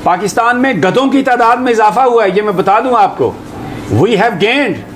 पाकिस्तान में गधों की तादाद में इजाफा हुआ है, ये मैं बता दूं आपको। We have gained.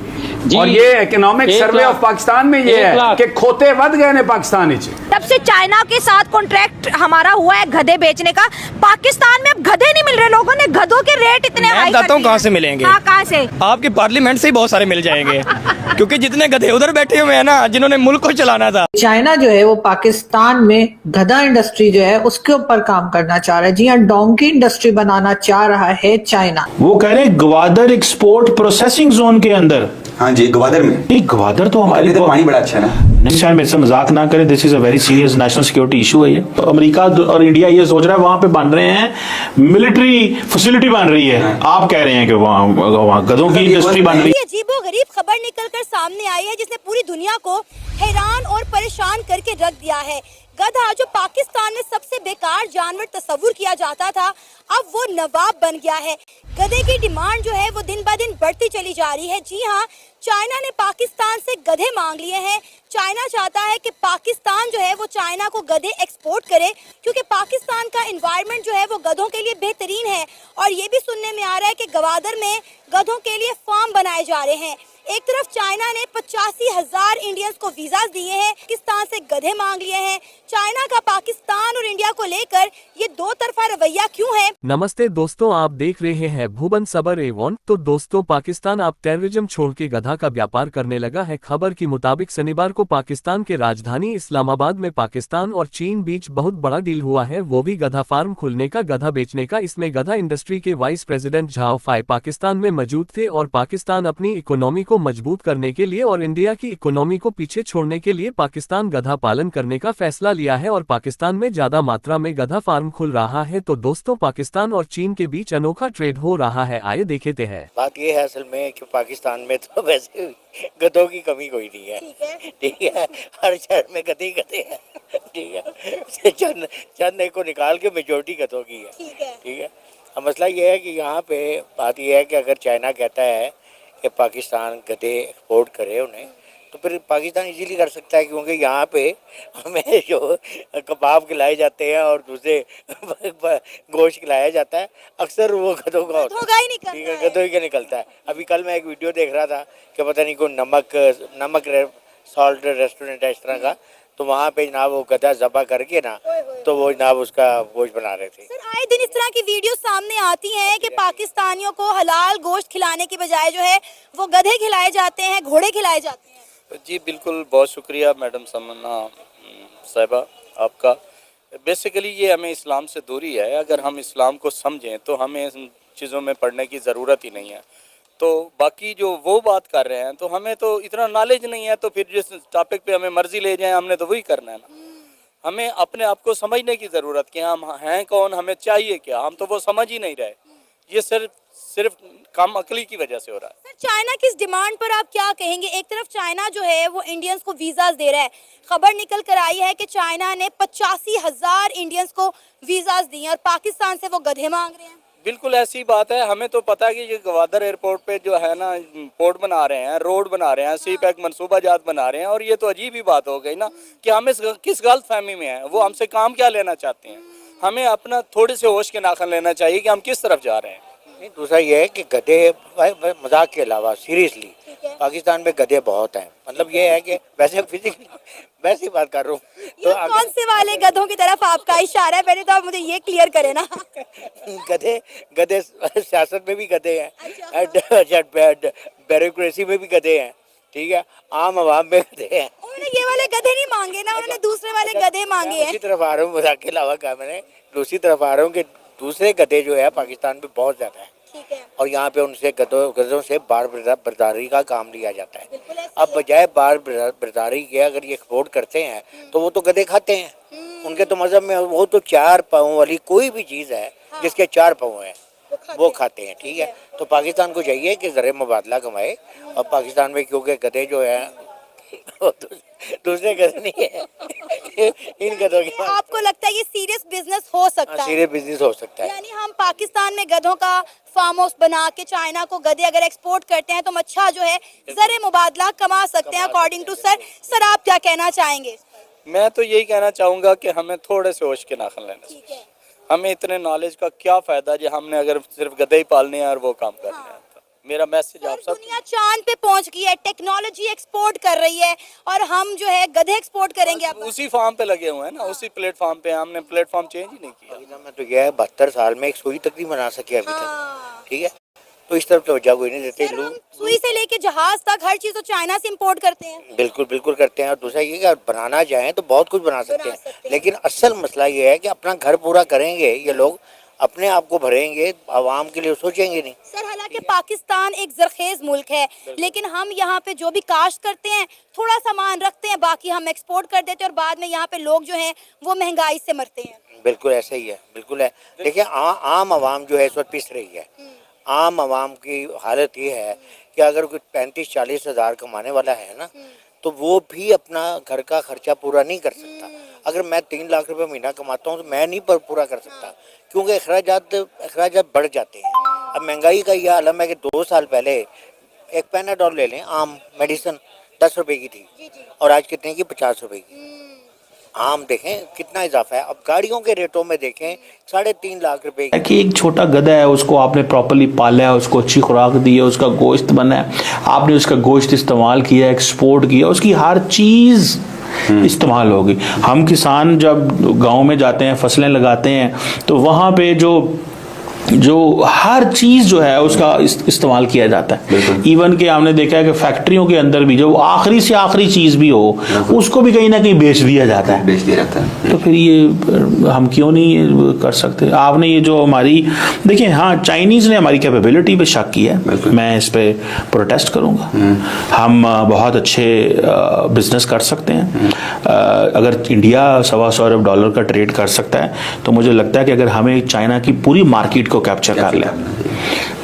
और ये इकोनॉमिक सर्वे ऑफ पाकिस्तान में ये है कि खोते वध गए ने पाकिस्तान में। तब से चाइना के साथ कॉन्ट्रैक्ट हमारा हुआ है गधे बेचने का। पाकिस्तान में अब गधे नहीं मिल रहे, लोगों ने गधों के रेट इतने हाई कर दिए। कहाँ से मिलेंगे? हाँ, कहाँ से? आपके पार्लियामेंट से ही बहुत सारे मिल जाएंगे क्योंकि जितने गधे उधर बैठे हुए हैं ना, जिन्होंने मुल्क को चलाना था। चाइना जो है वो पाकिस्तान में गधा इंडस्ट्री जो है उसके ऊपर काम करना चाह रहा है। जी हाँ, डोंकी इंडस्ट्री बनाना चाह रहा है चाइना। वो कह रहे हैं ग्वादर एक्सपोर्ट प्रोसेसिंग जोन के अंदर। हाँ जी, ग्वादर में। नहीं, ग्वादर तो हमारे तो पानी बड़ा अच्छा है ना। नहीं शायद मेरे से मजाक ना करें, this is a very serious national security issue है ये। तो अमेरिका और इंडिया ये सोच रहा है वहां पे बन रहे हैं मिलिट्री फैसिलिटी बन रही है। आप कह रहे हैं कि वहाँ गधों की इंडस्ट्री बन रही है। अजीबोगरीब खबर निकलकर सामने आई है जिसने पूरी दुनिया को हैरान और परेशान करके रख दिया है। गधा जो पाकिस्तान में सबसे बेकार जानवर तस्वुर किया जाता था, अब वो नवाब बन गया है। गधे की डिमांड जो है वो दिन ब दिन बढ़ती चली जा रही है। जी हाँ, चाइना ने पाकिस्तान से गधे मांग लिए हैं। चाइना चाहता है कि पाकिस्तान जो है वो चाइना को गधे एक्सपोर्ट करे, क्योंकि पाकिस्तान का एनवायरनमेंट जो है वो गधों के लिए बेहतरीन है। और ये भी सुनने में आ रहा है कि ग्वादर में गधों के लिए फार्म बनाए जा रहे हैं। एक तरफ चाइना ने 85,000 इंडियंस को वीजा दिए हैं, पाकिस्तान से गधे मांग लिए हैं। चाइना का पाकिस्तान और इंडिया को लेकर ये दो तरफा रवैया क्यों है? नमस्ते दोस्तों, आप देख रहे हैं भुवन सबर एवं। तो दोस्तों, पाकिस्तान अब टेररिज्म छोड़ के गधा का व्यापार करने लगा है। खबर के मुताबिक शनिवार को पाकिस्तान के राजधानी इस्लामाबाद में पाकिस्तान और चीन बीच बहुत बड़ा डील हुआ है, वो भी गधा फार्म खुलने का, गधा बेचने का। इसमें गधा इंडस्ट्री के vice president Zhao Fei Pakistan में मौजूद थे और पाकिस्तान अपनी इकोनॉमी को मजबूत करने के लिए और इंडिया की इकोनॉमी को पीछे छोड़ने के लिए पाकिस्तान गधा पालन करने का फैसला लिया है और पाकिस्तान में ज्यादा मात्रा में गधा फार्म खुल रहा है। तो दोस्तों, पाकिस्तान और चीन के बीच अनोखा ट्रेड हो रहा है, आइए देखते हैं। बात ये है असल में कि पाकिस्तान में तो वैसे गधों की कमी कोई नहीं है, ठीक है। हर शहर में गधे हैं, ठीक है। चंद एक को निकाल के मेजोरिटी गधों की है, ठीक है। अब मसला ये है कि यहाँ पे बात ये है कि अगर चाइना कहता है कि पाकिस्तान गधे एक्सपोर्ट करे उन्हें, तो फिर पाकिस्तान इजीली कर सकता है, क्योंकि यहाँ पे हमें जो कबाब खिलाए जाते हैं और दूसरे गोश्त खिलाया जाता है, अक्सर वो गधों का होता है, ठीक है, गधों का निकलता है। अभी कल मैं एक वीडियो देख रहा था कि पता नहीं कोई नमक सॉल्ट रेस्टोरेंट है इस तरह का, तो वहाँ पे जनाब वो गधा ज़बा करके ना, तो वो जनाब उसका गोश्त बना रहे थे। सर, आए दिन इस तरह की वीडियो सामने आती हैं कि पाकिस्तानियों को हलाल गोश्त खिलाने की बजाय जो है वो गधे खिलाए जाते हैं, घोड़े खिलाए जाते हैं। जी बिल्कुल, बहुत शुक्रिया मैडम समन्ना साहिबा आपका। बेसिकली ये हमें इस्लाम से दूरी है। अगर हम इस्लाम को समझें तो हमें इन चीज़ों में पढ़ने की ज़रूरत ही नहीं है। तो बाकी जो वो बात कर रहे हैं, तो हमें तो इतना नॉलेज नहीं है, तो फिर जिस टॉपिक पे हमें मर्जी ले जाएं हमने तो वही करना है ना। हमें अपने आप को समझने की ज़रूरत कि हम हैं कौन, हमें चाहिए क्या, हम तो वो समझ ही नहीं रहे। ये सिर्फ कम अकली की वजह से हो रहा है। सर, चाइना की इस डिमांड पर आप क्या कहेंगे? एक तरफ चाइना जो है वो इंडियंस को वीज़ाज दे रहा है। खबर निकल कर आई है कि चाइना ने 85,000 इंडियंस को वीज़ाज दिए और पाकिस्तान से वो गधे मांग रहे हैं। बिल्कुल ऐसी बात है। हमें तो पता है कि ये ग्वादर एयरपोर्ट पे जो है ना, पोर्ट बना रहे हैं, रोड बना रहे हैं, सी पैक मनसूबा जात बना रहे हैं, और ये तो अजीब ही बात हो गई ना कि हम किस गलत फहमी में हैं। वो हमसे काम क्या लेना चाहते हैं? हमें अपना थोड़े से होश के नाखन लेना चाहिए कि हम किस तरफ जा रहे हैं। नहीं, दूसरा ये है कि गधे मजाक के अलावा सीरियसली पाकिस्तान में गधे बहुत हैं। मतलब ये है कि वैसे फिजिकली वैसी बात कर रहा हूँ तो कौन से वाले गधों की तरफ आपका इशारा है? पहले तो आप मुझे ये क्लियर करें ना। गधे सियासत में भी गधे हैं, ब्यूरोक्रेसी में भी गधे हैं, ठीक है, आम आवाम में गधे हैं। उन्होंने ये वाले गधे नहीं मांगे ना, उन्होंने दूसरे वाले गधे मांगे हैं। दूसरी तरफ आ रहा हूँ, मजाक के अलावा क्या मैंने दूसरी तरफ आ रहा हूँ कि दूसरे गधे जो है पाकिस्तान में बहुत ज्यादा है, और यहाँ पे उनसे गधों से बार बर्दारी का काम लिया जाता है। अब बजाय बार बर्दारी के अगर ये एक्सपोर्ट करते हैं तो वो तो गधे खाते हैं। उनके तो मजहब में वो तो 4 पाँव वाली कोई भी चीज़ है जिसके 4 पाँव हैं वो खाते हैं, ठीक है। तो पाकिस्तान को चाहिए कि ज़रे मुबादला कमाए, और पाकिस्तान में क्योंकि गधे जो है दूसरे गधे नहीं है, इन गधों के। आपको लगता है ये सीरियस बिजनेस हो सकता है? सीरियस बिजनेस हो सकता है। यानी हम पाकिस्तान में गधों का फार्म हाउस बना के चाइना को गधे अगर एक्सपोर्ट करते हैं तो अच्छा जो है जरे मुबादला कमा सकते हैं अकॉर्डिंग टू सर। सर, आप क्या कहना चाहेंगे? मैं तो यही कहना चाहूँगा कि हमें थोड़े से होश के नाखन लेना चाहिए। हमें इतने नॉलेज का क्या फायदा जो हमने अगर सिर्फ गधे ही पालने हैं और वो काम करने हैं। मेरा मैसेज आप सब, दुनिया चांद पे पहुंच गई है, टेक्नोलॉजी एक्सपोर्ट कर रही है और हम जो है गधे एक्सपोर्ट करेंगे अब। उसी फार्म पे लगे हुए हैं ना, उसी प्लेटफॉर्म पे। हमने प्लेटफॉर्म चेंज ही नहीं किया। मैं तो यह है 72 साल में एक सुई तक नहीं बना सके अभी तक, ठीक है। तो इस तरफ तवज्जो कोई नहीं देते सर, लोग। हम सुई से लेके जहाज तक हर चीज तो चाइना से इंपोर्ट करते हैं। बिल्कुल बिल्कुल करते हैं। और दूसरा ये कि बनाना चाहें तो बहुत कुछ बना सकते हैं, लेकिन असल मसला ये है कि अपना घर पूरा करेंगे ये लोग, अपने आप को भरेंगे, आवाम के लिए सोचेंगे नहीं। सर, हालांकि पाकिस्तान एक जरखेज मुल्क है, लेकिन हम यहाँ पे जो भी काश्त करते हैं थोड़ा सामान रखते हैं, बाकी हम एक्सपोर्ट कर देते हैं और बाद में यहाँ पे लोग जो हैं वो महंगाई से मरते हैं। बिल्कुल ऐसा ही है, बिल्कुल है। देखिए आम आवाम जो है इस वक्त पिस रही है। आम आवाम की हालत ये है कि अगर कोई 35-40 हज़ार कमाने वाला है ना, तो वो भी अपना घर का खर्चा पूरा नहीं कर सकता। अगर मैं 3 लाख रुपए महीना कमाता हूँ तो मैं नहीं पूरा कर सकता, क्योंकि अखराजात बढ़ जाते हैं। अब महंगाई का यह आलम है कि 2 साल पहले एक पैनाडोल ले लें, आम मेडिसिन 10 रुपए की थी और आज कितने की, 50 रुपए की। आम देखें कितना इजाफा है। अब गाड़ियों के रेटों में देखें 3.5 लाख रुपए कि एक छोटा गधा है, उसको आपने प्रॉपर्ली पाला है, उसको अच्छी खुराक दी है, उसका गोश्त बना है, आपने उसका गोश्त इस्तेमाल किया, एक्सपोर्ट किया, उसकी हर चीज़ इस्तेमाल होगी। हम किसान जब गांव में जाते हैं, फसलें लगाते हैं, तो वहाँ पे जो हर चीज़ जो है उसका इस्तेमाल किया जाता है। इवन कि हमने देखा है कि फैक्ट्रियों के अंदर भी जो आखिरी से आखिरी चीज़ भी हो उसको भी कहीं ना कहीं बेच दिया जाता है। तो फिर ये हम क्यों नहीं कर सकते? आपने ये जो हमारी देखिए, हाँ चाइनीज़ ने हमारी कैपेबिलिटी पे शक किया है, मैं इस पे प्रोटेस्ट करूँगा। हम बहुत अच्छे बिजनेस कर सकते हैं। अगर इंडिया $125 अरब का ट्रेड कर सकता है तो मुझे लगता है कि अगर हमें चाइना की पूरी मार्केट को कैप्चर कर ले,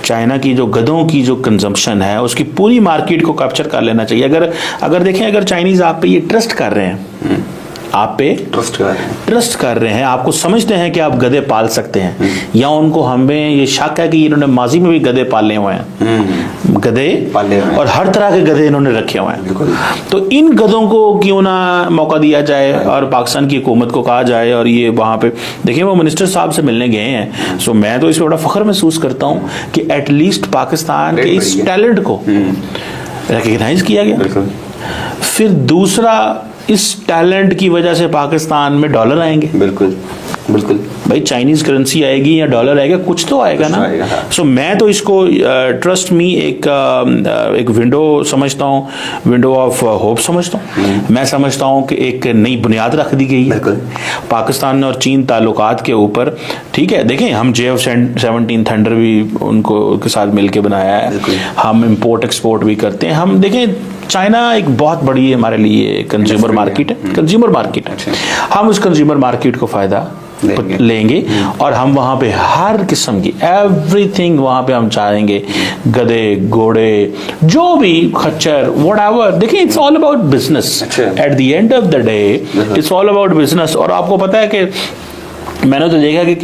चाइना की जो गधों की जो कंजम्पशन है उसकी पूरी मार्केट को कैप्चर कर लेना चाहिए। अगर देखें, अगर चाइनीज आप पे ये ट्रस्ट कर रहे हैं, आप पे ट्रस्ट कर रहे हैं, आपको समझते हैं कि आप गधे पाल सकते हैं, या उनको हमें ये शक है कि इन्होंने माजी में भी गधे पाले हुए हैं, गधे पाले हुए हैं और हर तरह के गधे इन्होंने रखे हुए हैं, तो इन गधों को क्यों ना मौका दिया जाए और पाकिस्तान की हुकूमत को कहा जाए। और ये वहाँ पे देखिए, वो मिनिस्टर साहब से मिलने गए हैं, सो मैं तो इस पर बड़ा फख्र महसूस करता हूँ कि एटलीस्ट पाकिस्तान के इस टैलेंट को रिकग्नाइज किया गया। फिर दूसरा, इस टैलेंट की वजह से पाकिस्तान में डॉलर आएंगे। बिल्कुल भाई, चाइनीज करेंसी आएगी या डॉलर आएगा, कुछ तो आएगा ना। सो मैं तो इसको ट्रस्ट मी एक विंडो समझता हूँ, विंडो ऑफ होप समझता हूँ। मैं समझता हूँ कि एक नई बुनियाद रख दी गई है पाकिस्तान और चीन ताल्लुकात के ऊपर। ठीक है, देखें, हम JF-17 थंडर भी उनको के साथ मिलके बनाया है, हम इंपोर्ट एक्सपोर्ट भी करते हैं। हम देखें, चाइना एक बहुत बड़ी हमारे लिए कंज्यूमर मार्केट है, हम उस कंज्यूमर मार्केट को फायदा लेंगे और हम वहां पे हर किस्म की एवरीथिंग वहां पे हम चाहेंगे, गधे, घोड़े, जो भी, खच्चर, व्हाटएवर। देखिए, it's all about business. At the end of the day it's all about business. और आपको पता है कि मैंने तो देखा कि